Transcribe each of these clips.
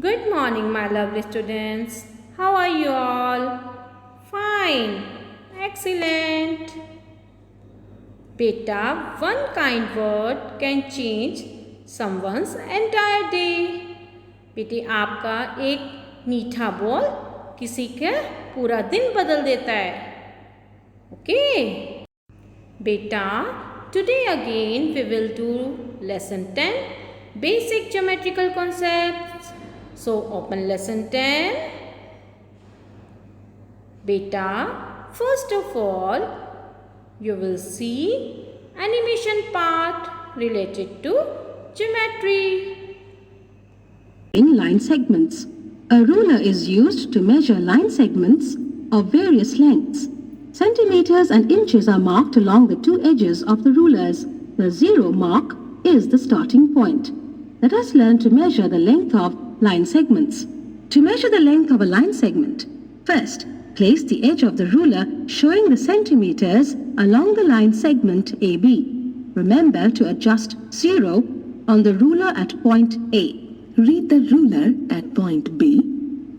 Good morning, my lovely students. How are you all? Fine. Excellent. Beta, one kind word can change someone's entire day. बेटे आपका एक मीठा बोल किसी का पूरा दिन बदल देता है. ओके बेटा, today again we will do lesson 10 basic geometrical concepts. So open lesson 10. Beta, first of all you will see animation part related to geometry. In line segments. A ruler is used to measure line segments of various lengths. Centimeters and inches are marked along the two edges of the rulers. The 0 mark is the starting point. Let us learn to measure the length of line segments. To measure the length of a line segment, first place the edge of the ruler showing the centimeters along the line segment AB. Remember to adjust 0 on the ruler at point A. Read the ruler at point B.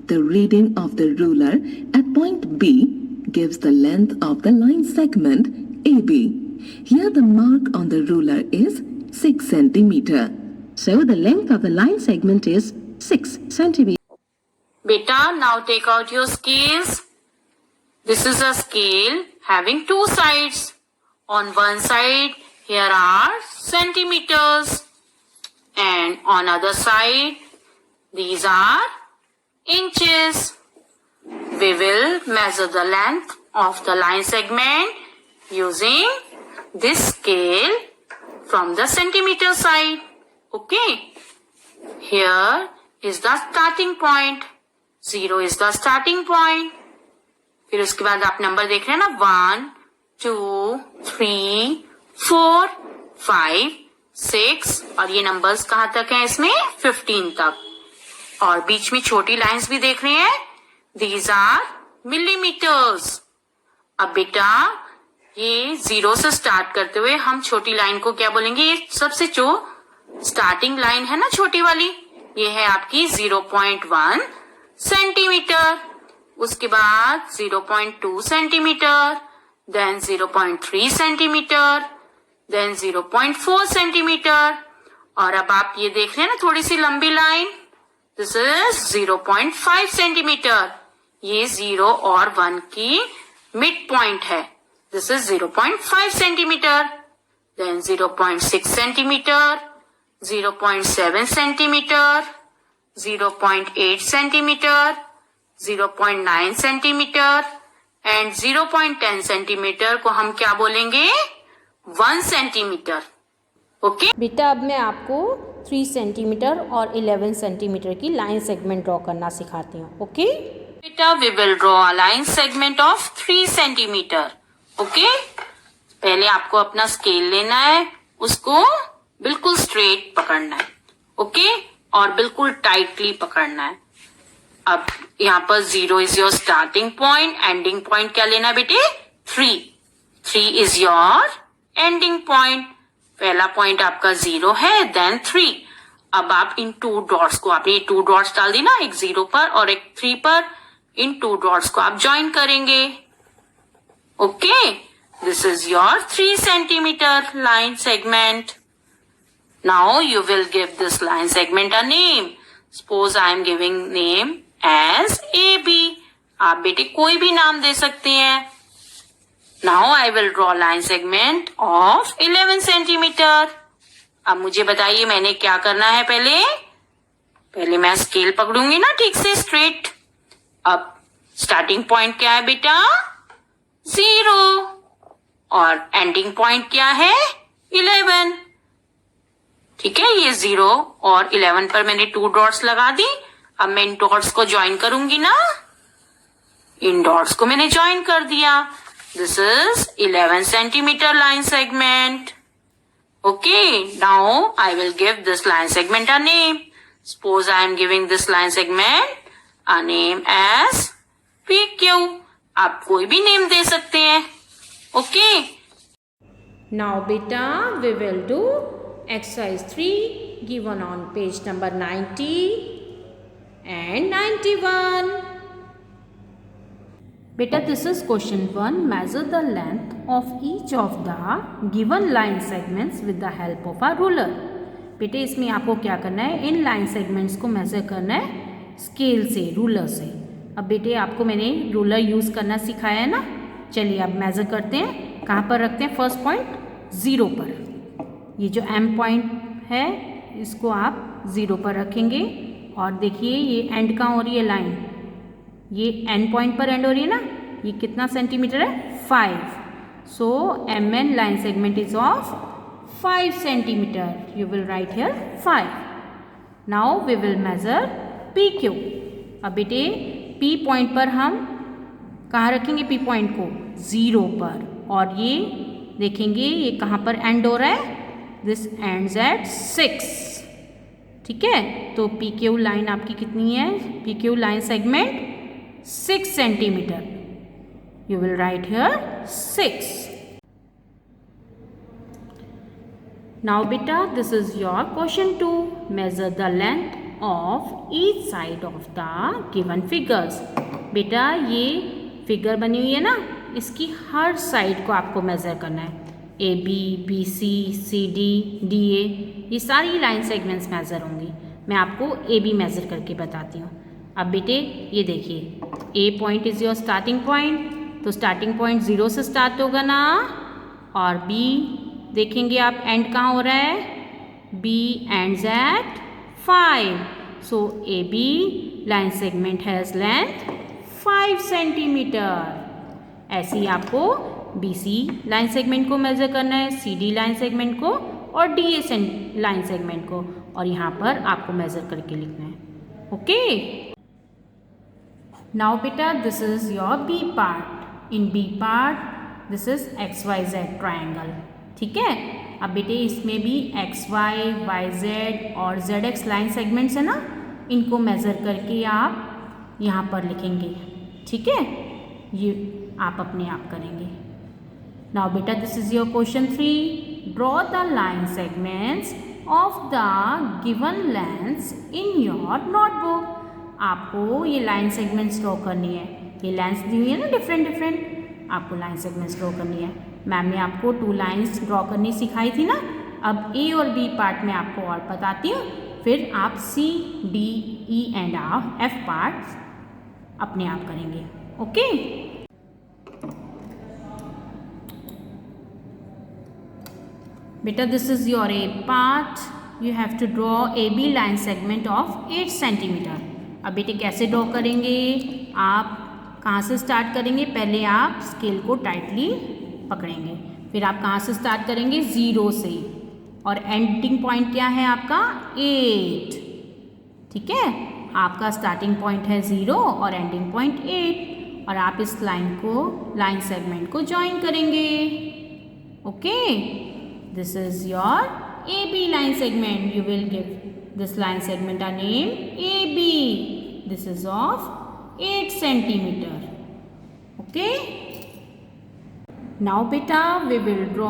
The reading of the ruler at point B gives the length of the line segment AB. Here the mark on the ruler is 6 centimeter. So the length of the line segment is 6 centimeter. Beta, now take out your scales. This is a scale having two sides. On one side, here are centimeters. And on other side, these are inches. We will measure the length of the line segment using this scale from the centimeter side. Okay. Here is the starting point. 0 is the starting point. फिर उसके बाद आप number देख रहे हैं ना 1, 2, 3, 4, 5, 6 और ये नंबर्स कहाँ तक हैं इसमें 15 तक. और बीच में छोटी लाइंस भी देख रहे हैं. These are millimetres. अब बेटा ये 0 से स्टार्ट करते हुए हम छोटी लाइन को क्या बोलेंगे. ये सबसे जो स्टार्टिंग लाइन है ना छोटी वाली, ये है आपकी 0.1 सेंटीमीटर. उसके बाद 0.2 centimetre, then 0.3 centimetre, then 0.4 centimetre. और अब आप ये देख रहे हैं ना थोड़ी सी लंबी लाइन. This is 0.5 centimetre. ये 0 और 1 की मिड पॉइंट है. This is 0.5 centimetre. Then 0.6 centimetre, 0.7 centimetre, 0.8 centimetre, 0.9 centimetre and 0.10 centimetre को हम क्या बोलेंगे 1 सेंटीमीटर. ओके बेटा, अब मैं आपको 3 सेंटीमीटर और 11 सेंटीमीटर की लाइन सेगमेंट ड्रॉ करना सिखाती हूँ. ओके बेटा, we will draw a line segment of 3 centimetre. Okay, पहले आपको अपना स्केल लेना है, उसको बिल्कुल स्ट्रेट पकड़ना है. ओके, और बिल्कुल टाइटली पकड़ना है. अब यहाँ पर 0 is your starting point. Ending point क्या लेना बेटे 3 इज योर एंडिंग पॉइंट. पहला पॉइंट आपका 0 है, देन 3. अब आप इन 2 डॉट्स को, आपने 2 डॉट्स डाल दी ना, एक 0 पर और एक 3 पर. इन 2 डॉट्स को आप ज्वाइन करेंगे. Okay, this is your 3 centimetre line segment. Now you will give this line segment a name. Suppose I am giving name as AB. आप बेटे कोई भी नाम दे सकते हैं. Now I will draw line segment of 11 centimetre. अब मुझे बताइए मैंने क्या करना है. पहले मैं स्केल पकड़ूंगी ना ठीक से स्ट्रेट. अब स्टार्टिंग पॉइंट क्या है बेटा 0 और एंडिंग पॉइंट क्या है 11. ठीक है, ये 0 और 11 पर मैंने 2 डॉट्स लगा दी. अब मैं इन डॉट्स को ज्वाइन करूंगी ना. इन डॉट्स को मैंने ज्वाइन कर दिया. This is 11 centimetre line segment. Okay, now I will give this line segment a name. Suppose I am giving this line segment a name as PQ. आप कोई भी नेम दे सकते हैं. ओके, नाउ बेटा we will do exercise 3 given on page number 90. 91. Beta, this is question 1. Measure the length of each of the given line segments with the help of a ruler. बेटे इसमें आपको क्या करना है, इन लाइन सेगमेंट्स को measure करना है scale से, रूलर से। अब बेटे आपको मैंने रूलर यूज़ करना सिखाया है ना, चलिए अब मेज़र करते हैं। कहाँ पर रखते हैं, फर्स्ट पॉइंट 0 पर। ये जो M पॉइंट है इसको आप 0 पर रखेंगे और देखिए ये एंड कहाँ हो रही है लाइन, ये N पॉइंट पर एंड हो रही है ना, ये कितना सेंटीमीटर है, 5। सो MN line segment is of 5 centimeter. You will write here 5. Now we will measure PQ. अब बेटे P पॉइंट पर हम कहाँ रखेंगे, P पॉइंट को 0 पर, और ये देखेंगे ये कहाँ पर एंड हो रहा है, दिस एंड्स एट 6। ठीक है, तो PQ लाइन आपकी कितनी है, PQ line segment 6 centimetre. You will write here 6. Now beta, this is your question 2. Measure the length of each side of the given figures. बेटा ये फिगर बनी हुई है ना, इसकी हर साइड को आपको मेज़र करना है। AB, BC, CD, DA, ये सारी लाइन सेगमेंट्स मेज़र होंगी। मैं आपको AB मेज़र करके बताती हूँ। अब बेटे ये देखिए, A point is your starting point, तो स्टार्टिंग पॉइंट 0 से स्टार्ट होगा ना, और B देखेंगे आप एंड कहाँ हो रहा है, B ends at 5। So AB line segment has length 5 centimetre. ऐसे ही आपको BC लाइन सेगमेंट को मेज़र करना है, CD लाइन सेगमेंट को और DA लाइन सेगमेंट को, और यहाँ पर आपको मेज़र करके लिखना है। ओके, नाउ बेटा this is your B part. In B part this is XYZ triangle. ठीक है, अब बेटे इसमें भी XY, YZ और ZX लाइन सेगमेंट्स है ना, इनको मेज़र करके आप यहाँ पर लिखेंगे। ठीक है, ये आप अपने आप करेंगे। नाउ बेटा this is your question 3। Draw the line segments of the given lengths in your notebook. आपको ये लाइन सेगमेंट्स ड्रॉ करनी है, ये लाइन्स दी हुई है ना डिफरेंट, आपको लाइन सेगमेंट्स ड्रॉ करनी है। मैम ने आपको 2 लाइन्स ड्रॉ करनी सिखाई थी ना, अब A और B पार्ट में आपको और बताती हूँ, फिर आप C, D, E and F part अपने आप करेंगे। ओके, बेटा this is your A part. You have to draw AB line segment of 8 centimetre. अब बेटे कैसे ड्रॉ करेंगे, आप कहाँ से स्टार्ट करेंगे, पहले आप स्केल को टाइटली पकड़ेंगे, फिर आप कहाँ से स्टार्ट करेंगे, 0 से, और एंडिंग पॉइंट क्या है आपका, 8। ठीक है, आपका स्टार्टिंग पॉइंट है 0 और एंडिंग पॉइंट 8, और आप इस लाइन सेगमेंट को ज्वाइन करेंगे। Okay, this is your AB line segment. You will give this line segment a name AB। This is of 8 centimetre. Okay, now बेटा we will draw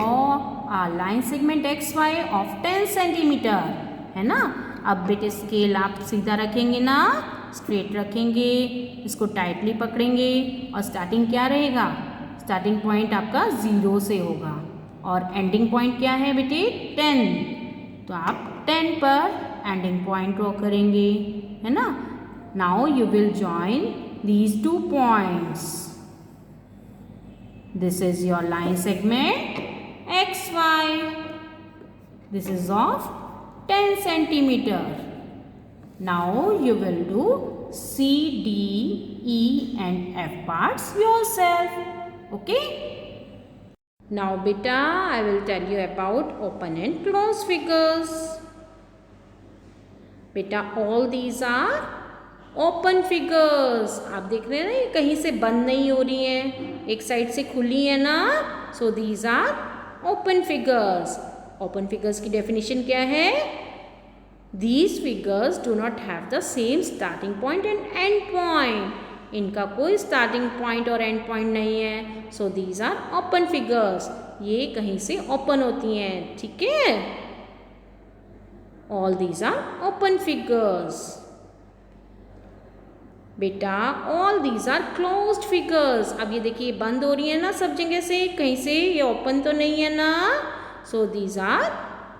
a line segment XY of 10 centimetre, है ना। अब बेटे scale आप सीधा रखेंगे ना, straight रखेंगे, इसको टाइटली पकड़ेंगे, और स्टार्टिंग क्या रहेगा, स्टार्टिंग पॉइंट आपका 0 से होगा, और एंडिंग पॉइंट क्या है बेटे, 10। तो आप 10 पर एंडिंग पॉइंट ड्रॉ करेंगे, है ना। Now you will join these 2 points. This is your line segment XY. This is of 10 centimeter. Now you will do C, D, E and F parts yourself. Okay? Now beta, I will tell you about open and close figures. Beta, all these are open figures. आप देख रहे हैं ना, ये कहीं से बंद नहीं हो रही हैं, एक साइड से खुली है ना, so these are open figures. Open figures की डेफिनेशन क्या है, these figures do not have the same starting point and end point. इनका कोई स्टार्टिंग पॉइंट और एंड पॉइंट नहीं है, so these are open figures. ये कहीं से ओपन होती हैं। ठीक है, all these are open figures. बेटा all these are closed figures. अब ये देखिए बंद हो रही है ना सब जगह से, कहीं से ये ओपन तो नहीं है ना, so these are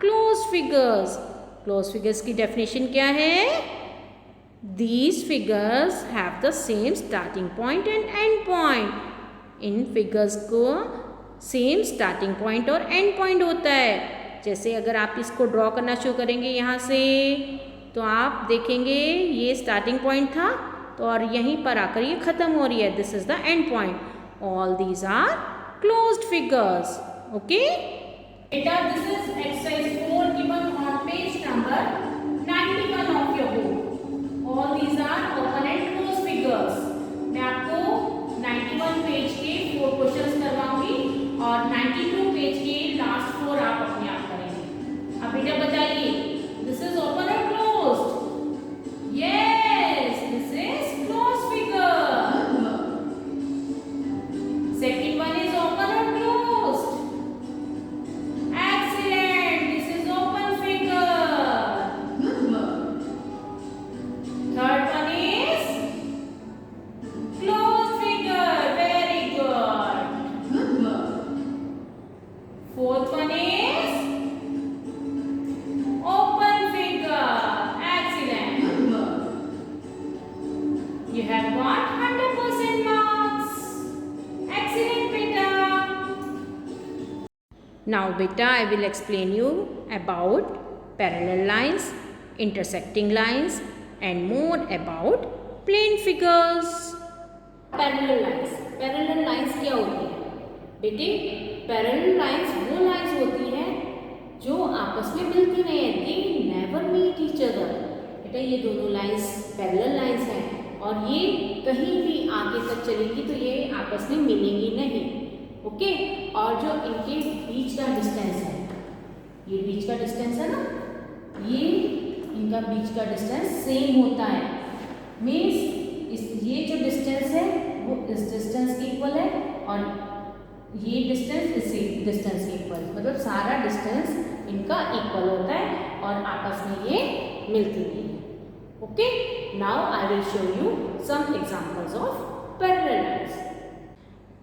closed figures. Closed figures की डेफिनेशन क्या है? These figures have the same starting point and end point. इन फिगर्स को सेम स्टार्टिंग पॉइंट और एंड पॉइंट होता है। जैसे अगर आप इसको ड्रॉ करना शुरू करेंगे यहाँ से, तो आप देखेंगे ये स्टार्टिंग पॉइंट था, तो और यहीं पर आकर ये ख़त्म हो रही है, this is the end point. All these are closed figures. Okay बेटा, this is exercise 4 given on page number 91 of your book. All these are open and close figures. मैं आपको 91 पेज के 4 क्वेश्चंस करवाऊंगी और 92 पेज के last 4 आप अपने आप करेंगे। अब बेटा बताइए, this is open or closed? Yes, this is closed figure. Second one is open or closed? Excellent, this is open figure. Third one is closed figure, very good. Fourth one is open figure, excellent. You have got 100% marks. Excellent beta. Now beta, I will explain you about parallel lines, intersecting lines and more about plane figures. Parallel lines. Parallel lines क्या होती है बेटे? Parallel lines वो lines होती हैं जो आपस में मिलती नहीं है, they never meet each other. बेटा ये दोनों लाइंस पैरेलल लाइंस हैं और ये कहीं भी आगे तक चलेंगी तो ये आपस में मिलेंगी नहीं। ओके, और जो इनके बीच का डिस्टेंस है, ये बीच का डिस्टेंस है ना, ये इनका बीच का डिस्टेंस सेम होता है। मीन्स ये जो डिस्टेंस है वो इस डिस्टेंस के इक्वल है और ये डिस्टेंस इसी डिस्टेंस के इक्वल, मतलब सारा डिस्टेंस इनका इक्वल होता है और आपस में ये मिलती नहीं है। Okay, now I will show you some examples of parallel lines.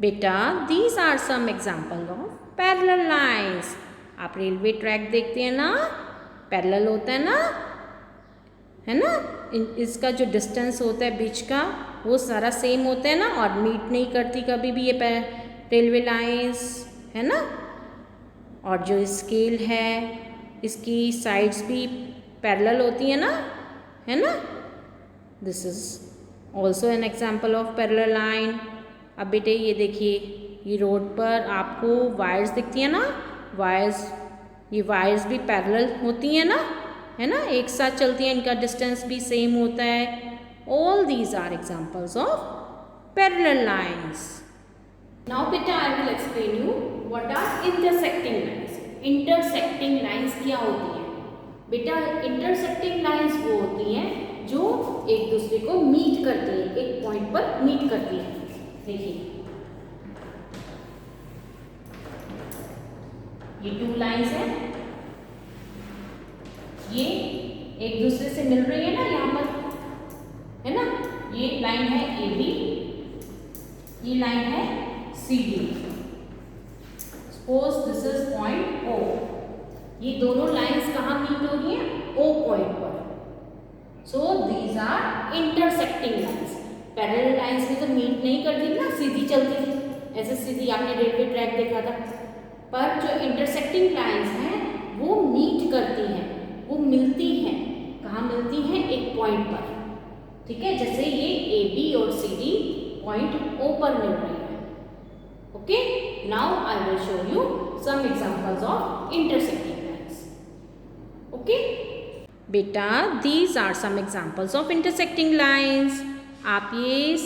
बेटा these are some example of parallel lines. आप रेलवे ट्रैक देखते हैं ना, पैरेलल होता है ना, इसका जो डिस्टेंस होता है बीच का वो सारा सेम होता है ना, और मीट नहीं करती कभी भी ये रेलवे लाइंस, है ना। और जो स्केल है इसकी साइड्स भी पैरेलल होती है ना, है ना। This is also an example of parallel line. अब बेटे ये देखिए, ये रोड पर आपको वायर्स दिखती है ना, वायर्स, ये वायर्स भी पैरेलल होती हैं ना, है ना, एक साथ चलती हैं, इनका डिस्टेंस भी सेम होता है। All these are examples of parallel lines. Now beta I will explain you what are intersecting lines. Intersecting lines क्या होती हैं? बेटा intersecting lines वो होती हैं जो एक दूसरे को मीट करती हैं, एक पॉइंट पर मीट करती हैं। देखिए ये 2 लाइन्स हैं, ये एक दूसरे से मिल रही है ना यहाँ पर, है ना। ये लाइन है AB, ये लाइन है CD। Suppose this is point O। ये दोनों लाइंस कहाँ मीट हो रही हैं? O पॉइंट पर। So these are intersecting lines. Parallel lines में तो मीट नहीं करती ना, सीधी चलती थी, ऐसे सीधी आपने रेलवे ट्रैक देखा था। पर जो इंटरसेक्टिंग लाइंस हैं वो मीट करती हैं, वो मिलती हैं। कहाँ मिलती हैं? एक पॉइंट पर, ठीक है। जैसे ये AB और CD पॉइंट O पर मिल रही है। Okay, now I will show you some examples of intersecting lines. Okay, बेटा these are some examples of intersecting lines. आप ये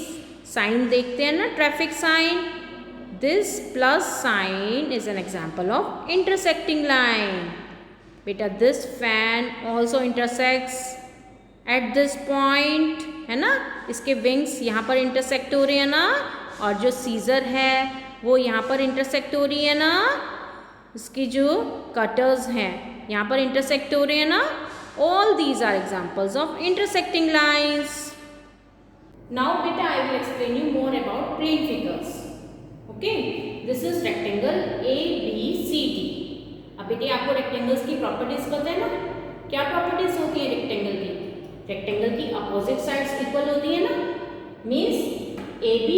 साइन देखते हैं ना, traffic sign, this plus sign is an example of intersecting line. बेटा this fan also intersects at this point, है ना, इसके wings यहाँ पर intersect हो रहे हैं ना, और जो सीजर है वो यहाँ पर इंटरसेक्ट हो रही है ना, इसकी जो कटर्स हैं यहाँ पर इंटरसेक्ट हो रहे हैं ना। All these are examples of intersecting lines. Now beta I will explain you more about plane figures. Okay, this is rectangle ABCD. अब बेटे आपको रेक्टेंगल्स की प्रॉपर्टीज पता है ना? क्या प्रॉपर्टीज होती है रेक्टेंगल की? रेक्टेंगल की अपोजिट साइड्स इक्वल होती है ना? Means AB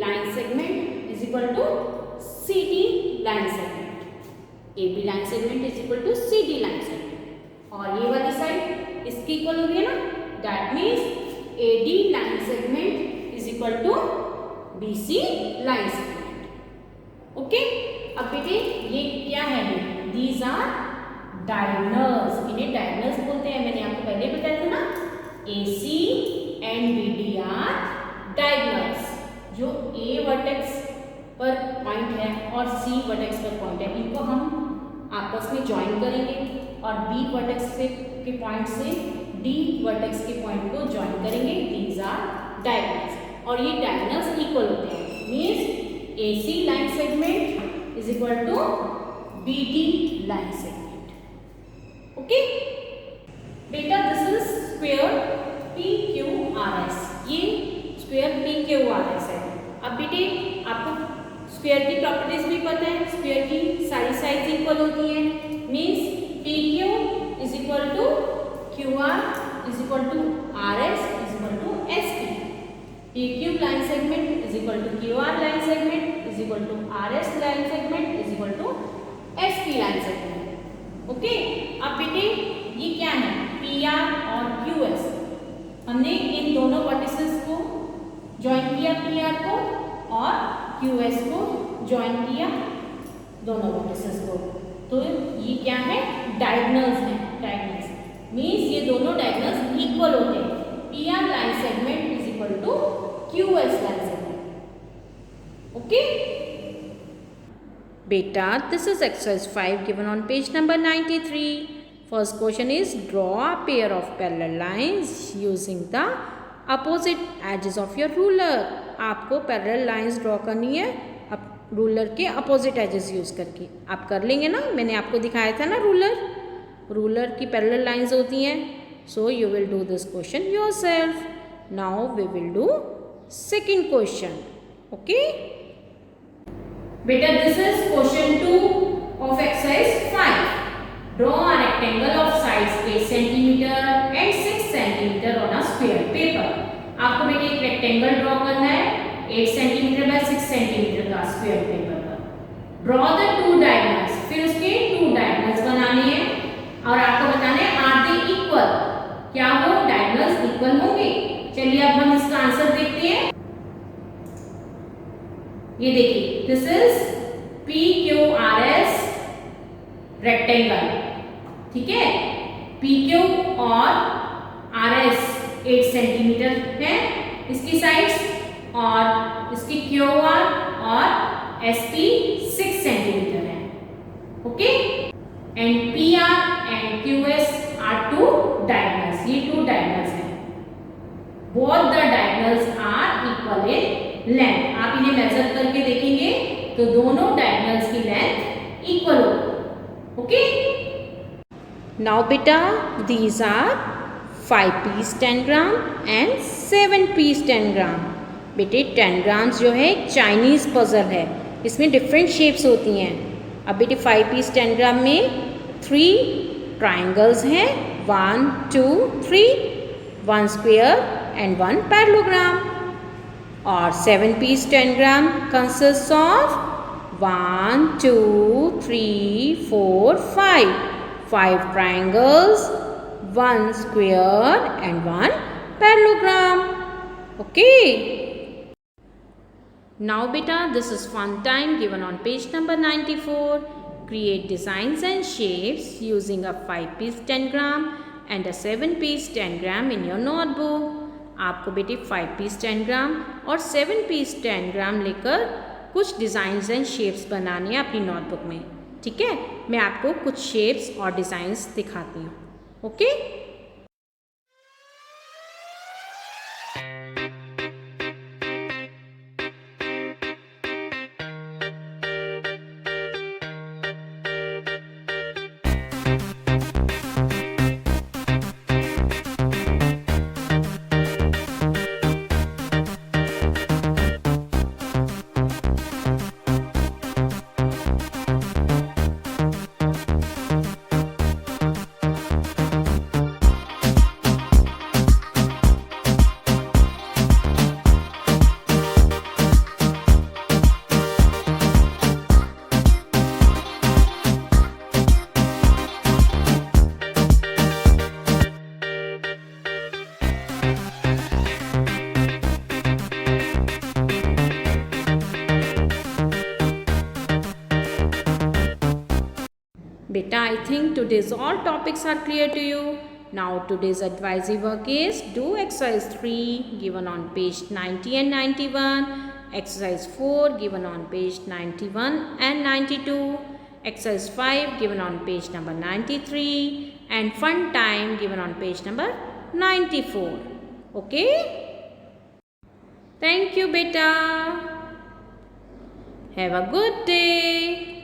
line segment is equal to CD line segment. AB line segment is equal to CD line segment. और ये वाली साइड इसकी इक्वल हो रही है ना? That means AD line segment is equal to BC line segment. Okay, अब बेटे ये क्या है? These are diagonals. इन्हें डायगोनल्स बोलते हैं. मैंने आपको पहले बताया था ना, AC and BD are diagonals. जो A वर्टेक्स पर पॉइंट है और C वर्टेक्स पर पॉइंट है, इनको हम आपस में ज्वाइन करेंगे और B वर्टेक्स से के पॉइंट से D वर्टेक्स के पॉइंट को ज्वाइन करेंगे. These are diagonals. और ये डायगोनल्स इक्वल होते हैं. Means AC line segment is equal to BD line segment. Okay बेटा, दिस इज स्क्वायर PQRS. ये स्क्वायर PQRS है. अब बेटे आपको स्क्वायर की प्रॉपर्टीज भी पता है. स्क्वायर की सारी साइड इक्वल होती है. Means PQ is equal to QR is equal to RS is equal to SP. PQ line segment is equal to QR line segment is equal to RS line segment is equal to SP line segment. Okay, अब बेटे ये क्या है? PR और QS. हमने इन दोनों vertices को join किया, PR को, और QS को ज्वाइन किया, दोनों वर्टिसेस को. तो ये क्या है? डायगोनल्स है. डायगोनल्स मीन्स ये दोनों डायगोनल्स इक्वल होते हैं. PR line segment is equal to QS line segment. Okay beta, this is exercise 5 given on page number 93. First question is draw a pair of parallel lines using the opposite edges of your ruler. आपको parallel lines draw करनी है अब ruler के opposite edges use करके. आप कर लेंगे ना? मैंने आपको दिखाया था ना रूलर की parallel lines होती हैं. So you will do this question yourself. Now we will do second question. Okay. Beta, this is question 2 of exercise 5. Draw a rectangle of size 8 cm and 6 cm on a square paper. आपको बेटे एक rectangle draw करना है 8 cm by 6 cm का square paper पर. Draw the two diagonals. फिर उसके two diagonals बनाने हैं और आपको बताना है आर दे इक्वल. क्या वो डायगोनल्स इक्वल होंगे? चलिए अब हम इसका आंसर देखते हैं. ये देखिए, दिस इज PQRS रेक्टेंगल. ठीक है, PQ और RS 8 सेंटीमीटर है इसकी साइड्स, और इसकी QR और SP 6 सेंटीमीटर है. Okay, and PR and QS are two diagonals. ये टू डायगोनल्स हैं. Both the diagonals are equal in length. आप इन्हें मेजर करके देखेंगे तो दोनों डायगोनल्स की लेंथ इक्वल होगी. ओके, नाउ बेटा these are 5 piece 10 gram and 7 piece 10 gram. बेटे 10 ग्राम्स जो है चाइनीज़ पजल है. इसमें डिफरेंट शेप्स होती हैं. अब बेटे 5 पीस 10 ग्राम में 3 ट्राइंगल्स हैं. 1 2 3, 1 स्क्वायर एंड 1 पैरेललोग्राम. और 7 piece 10 gram consist of 1 2 3 4 5 triangles, 1 square and 1 parallelogram. Okay. Now beta, this is fun time given on page number 94. Create designs and shapes using a 5 piece 10 gram and a 7 piece 10 gram in your notebook. आपको बेटे 5 piece 10 ग्राम और 7 piece 10 ग्राम लेकर कुछ designs and shapes बनाने हैं अपनी notebook में. ठीक है, मैं आपको कुछ शेप्स और डिज़ाइंस दिखाती हूँ. Okay. Beta, I think today's all topics are clear to you. Now today's advisory work is do exercise 3 given on page 90 and 91, exercise 4 given on page 91 and 92, exercise 5 given on page number 93, and fun time given on page number 94. Okay? Thank you, beta. Have a good day.